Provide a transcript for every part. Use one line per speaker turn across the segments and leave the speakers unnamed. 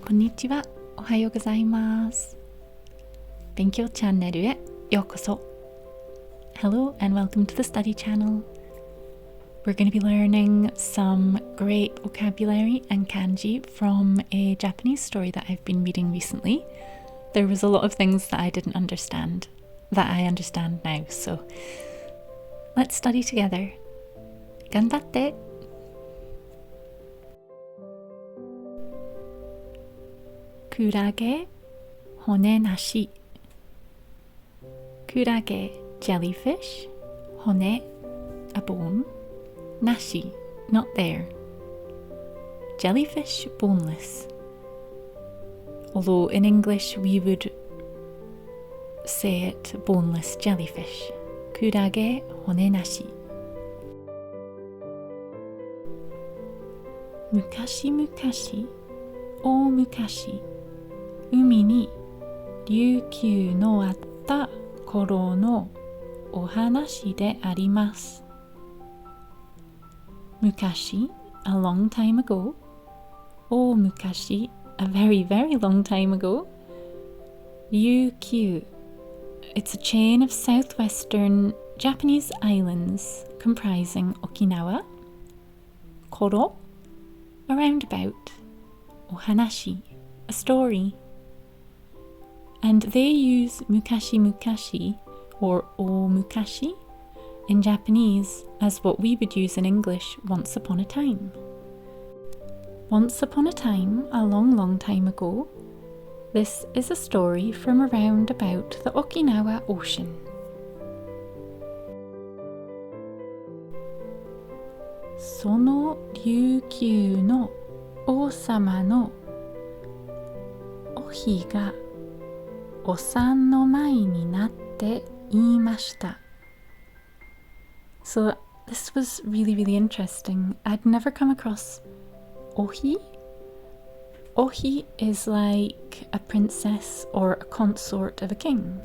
こんにちは。おはようございます。勉強チャンネルへようこそ。Hello and welcome to the study channel. We're going to be learning some great vocabulary and kanji from a Japanese story that I've been reading recently. There was a lot of things that I didn't understand that I understand now, so let's study together. 頑張って。クラゲ、骨なし。クラゲ、jellyfish, 骨、a bone, なし, not there. Jellyfish, boneless. Although in English we would say it boneless jellyfish. クラゲ、骨なし。昔々、大昔、海に琉球のあった頃のお話であります。昔、a long time ago. 大昔、a very, very long time ago. 琉球 It's a chain of southwestern Japanese islands comprising Okinawa. 頃 around about. お話 a story. And they use mukashi mukashi or o mukashi in Japanese as what we would use in English once upon a time. Once upon a time, a long, long time ago, this is a story from around about the Okinawa Ocean. その琉球の王様のお日がお産の前になって言いました。So this was really, really interesting. I'd never come across ohi. Ohi is like a princess or a consort of a king.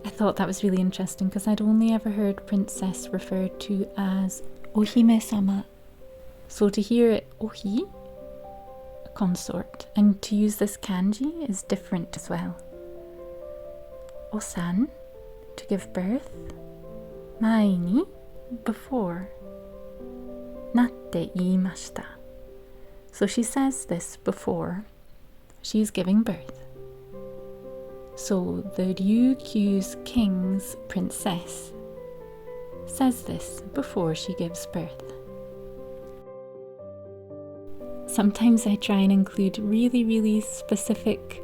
I thought that was really interesting because I'd only ever heard princess referred to as ohime-sama. So to hear it ohi, consort, and to use this kanji is different as well. Osan, to give birth. Mai ni, before. Natte iimashita. So she says this before she's giving birth. So the Ryukyu's king's princess says this before she gives birth. Sometimes I try and include really, really specific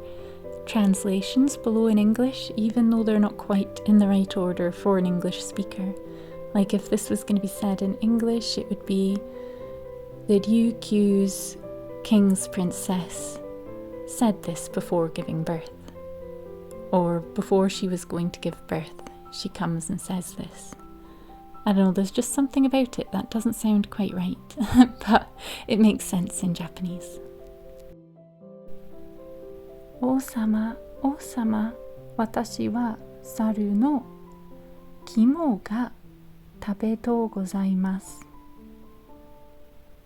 translations below in English, even though they're not quite in the right order for an English speaker. Like if this was going to be said in English, it would be the Ryukyu's king's princess said this before giving birth. Or before she was going to give birth, she comes and says this. I don't know, there's just something about it that doesn't sound quite right, but it makes sense in Japanese. 王様、王様、私は猿の肝が食べとうございます。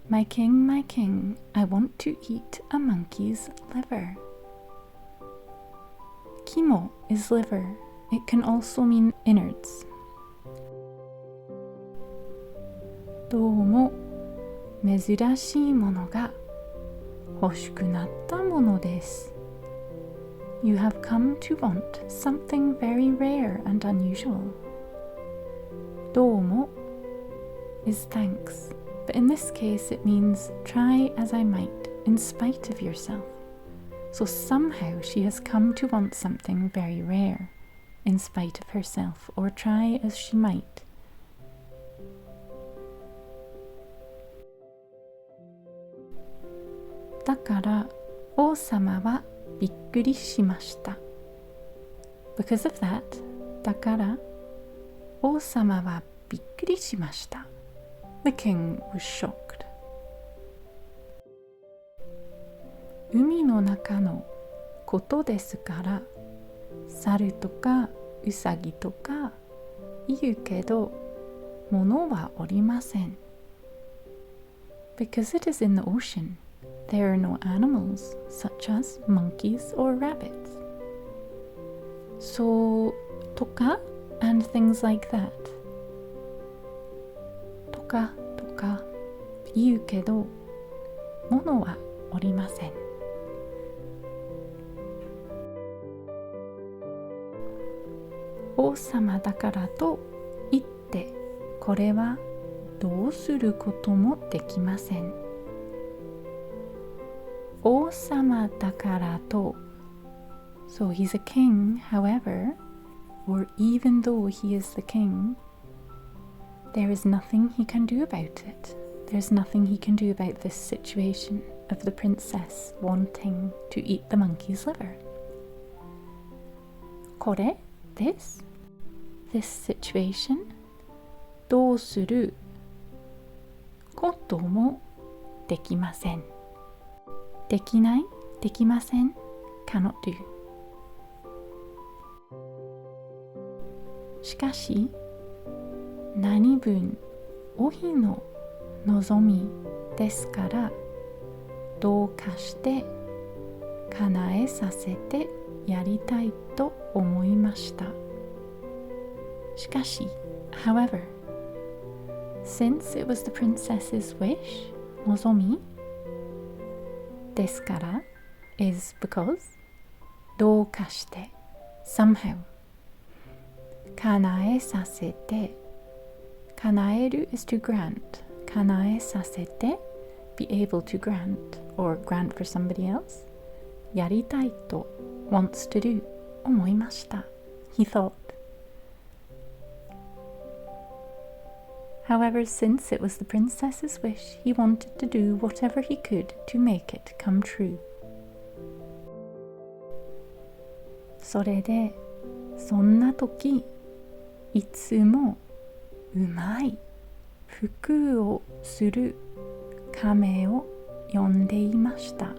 My king, I want to eat a monkey's liver. 肝 is liver. It can also mean innards. どうも珍しいものが欲しくなったものです。You have come to want something very rare and unusual. どうも is thanks, but in this case it means try as I might, in spite of yourself. So somehow she has come to want something very rare, in spite of herself, or try as she might. だから王様はびっくりしました。Because of that, だから王様はびっくりしました。The king was shocked. 海の中のことですから猿とかウサギとかいるけど物はおりません。Because it is in the ocean, there are no animals such as monkeys or rabbits. So, とか and things like that. とかとか言うけど、物はおりません。王様だからと言って、これはどうすることもできません。王様だからと So he's a king, however, or even though he is the king, there is nothing he can do about it. There's nothing he can do about this situation of the princess wanting to eat the monkey's liver. これ this situation どうすることもできません。できない、できません cannot do。 しかし何分お日の望みですからどうかして叶えさせてやりたいと思いました。しかし however, since it was the princess's wish 望みですから is because どうかして somehow 叶えさせて叶える is to grant 叶えさせて be able to grant or grant for somebody else やりたいと wants to do 思いました he thought. However, since it was the princess's wish, he wanted to do whatever he could to make it come true. それで、そんな時、いつもうまい服をする亀を呼んでいました。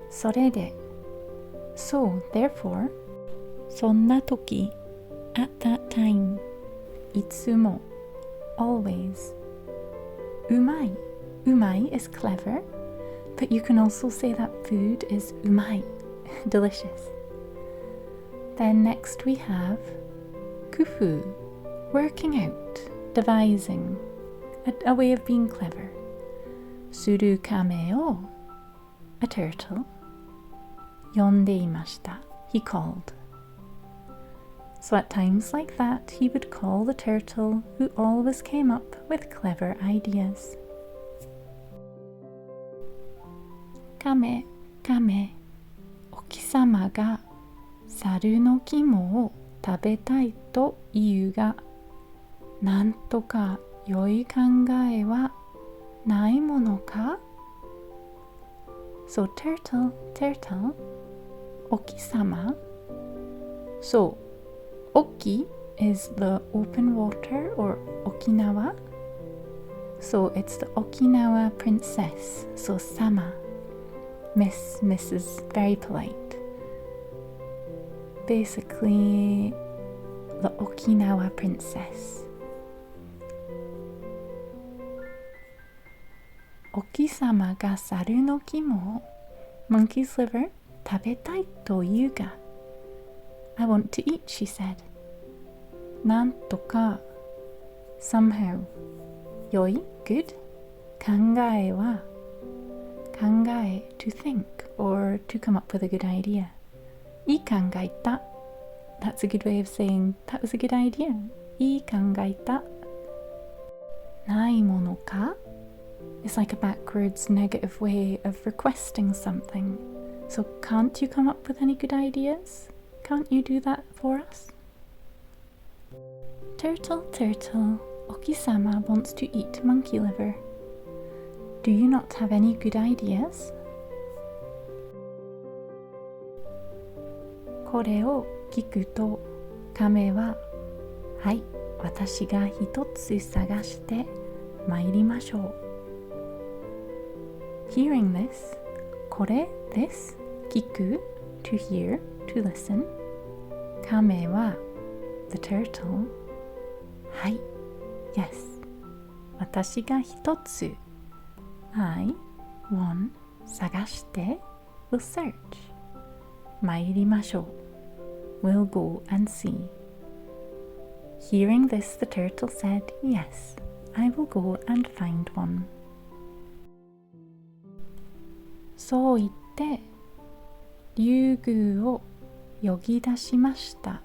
それで、so therefore, そんな時、at that time, いつも always うまい is clever, but you can also say that food is うまい delicious. Then next we have 工夫 working out, devising a way of being clever. する亀を a turtle 呼んでいました he called.So at times like that, he would call the turtle who always came up with clever ideas. 亀、亀、お貴様が猿の肝を食べたいと言うが、なんとか良い考えはないものか So turtle, お貴様 So,Oki is the open water or Okinawa. So it's the Okinawa princess. So sama. Miss is very polite. Basically, the Okinawa princess. Oki-sama ga saru no kimo, monkey's liver, 食べたいと言うがI want to eat, she said. なんとか somehow 良い good 考えは考え to think or to come up with a good idea いい考えた That's a good way of saying that was a good idea いい考えたないものか It's like a backwards negative way of requesting something So can't you come up with any good ideas?Can't you do that for us? Turtle, Oki-sama wants to eat monkey liver. Do you not have any good ideas? これを聞くと亀ははい、私が一つ探して参りましょう。Hearing this, これ this 聞く to hear, to listen 亀は the turtle はい yes 私が一つ I one, 探して will search. 参りましょう will go and see. Hearing this, the turtle said, Yes, I will go and find one. そう言って、竜宮を呼ぎ出しました。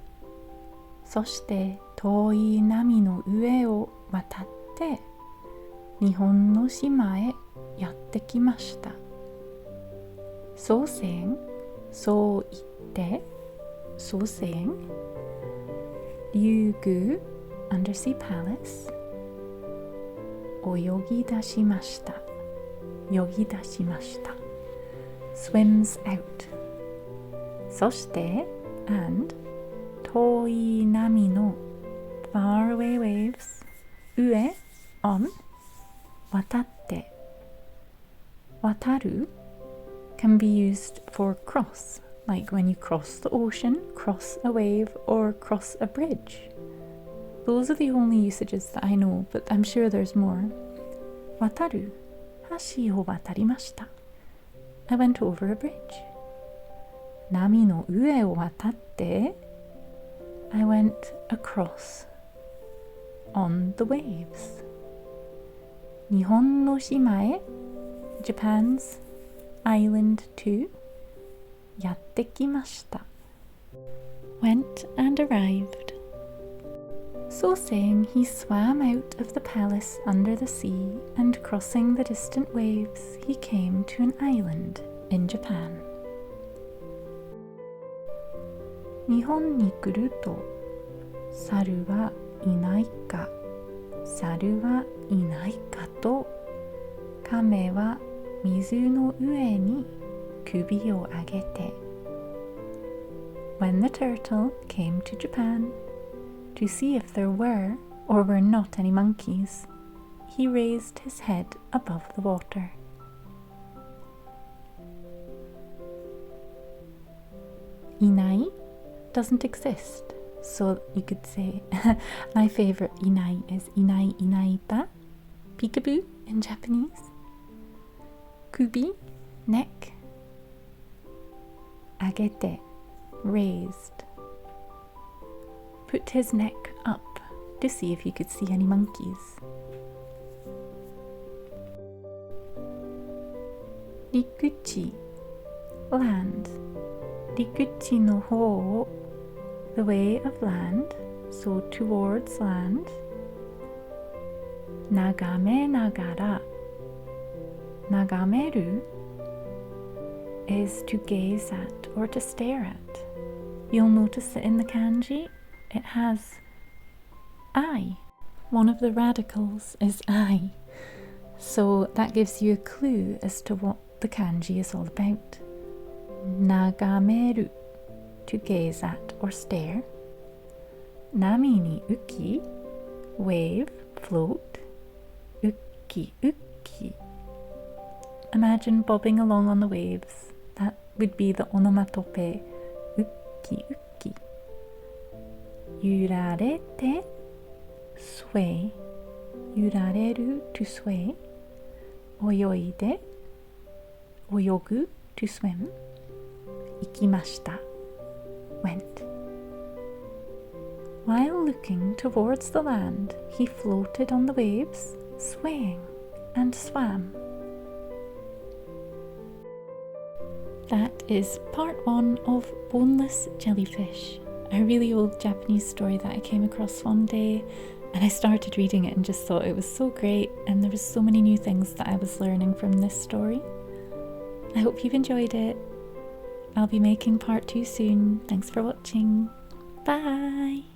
そして遠い波の上を渡って日本の島へやってきました。So saying, そう言って、So saying, 竜宮 Undersea Palace 泳ぎ出しました。泳ぎ出しました。Swims out. そして and 遠い波の far away waves 上 on 渡って渡る can be used for cross, like when you cross the ocean, cross a wave, or cross a bridge. Those are the only usages that I know, but I'm sure there's more. 渡る橋を渡りました。I went over a bridge. 波の上を渡って I went across on the waves. 日本の島へ Japan's island to やってきました went and arrived. So saying, he swam out of the palace under the sea, and crossing the distant waves, he came to an island in Japan. 日本に来ると、猿はいないか、猿はいないかと、亀は水の上に首を上げて。When the turtle came to Japan, to see if there were or were not any monkeys, he raised his head above the water. いない doesn't exist, so you could say my favorite いない is いないいないば peekaboo in Japanese. 首 neck 上げて raised. Put his neck up to see if you could see any monkeys. 陸地 land 陸地の方を the way of land, so towards land. 眺めながら眺める is to gaze at or to stare at. You'll notice that in the kanji it has I. One of the radicals is I. So that gives you a clue as to what the kanji is all about. Nagameru, to gaze at or stare. Nami ni uki, wave, float. Uki, uki. Imagine bobbing along on the waves. That would be the onomatope. Uki, uki. Yurarete, sway. Yurareru, to sway. Oyoide, oyogu, to swim. Ikimashita, went. While looking towards the land, he floated on the waves, swaying, and swam. That is part 1 of Boneless Jellyfish, a really old Japanese story that I came across one day, and I started reading it and just thought it was so great, and there was so many new things that I was learning from this story. I hope you've enjoyed it. I'll be making part 2 soon. Thanks for watching. Bye!